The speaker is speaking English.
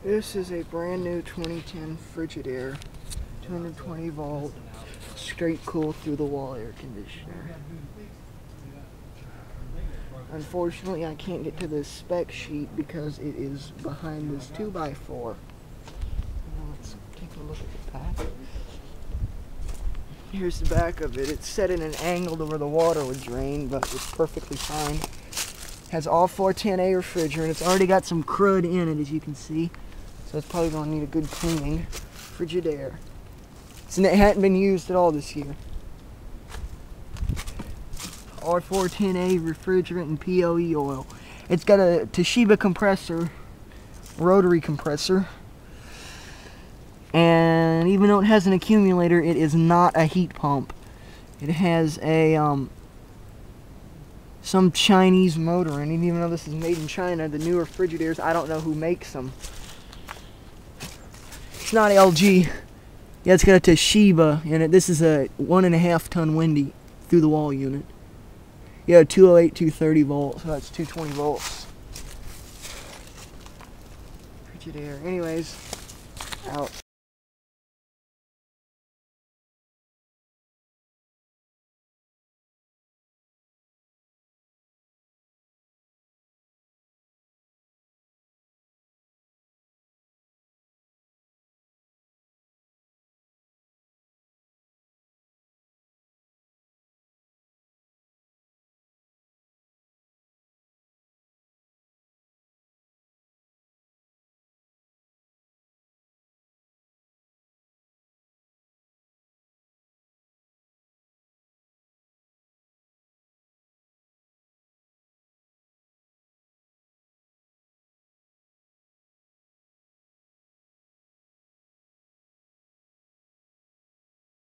This is a brand new 2010 Frigidaire, 220 volt, straight cool through the wall air conditioner. Unfortunately, I can't get to the spec sheet because it is behind this 2x4. Now let's take a look at the back. Here's the back of it. It's set in an angle to where the water would drain, but it's perfectly fine. Has R410a refrigerant. It's already got some crud in it, as you can see. So it's probably going to need a good cleaning. Frigidaire. And it hadn't been used at all this year. R410a refrigerant and POE oil. It's got a TOSHIBA compressor, rotary compressor. And even though it has an accumulator, it is not a heat pump. It has a some Chinese motor in it. Even though this is made in China, the newer Frigidaires, I don't know who makes them. It's not LG. Yeah, it's got a Toshiba in it. This is a 1.5 ton windy through the wall unit. Yeah, 208, 230 volts. So that's 220 volts. Frigidaire. Anyways, out.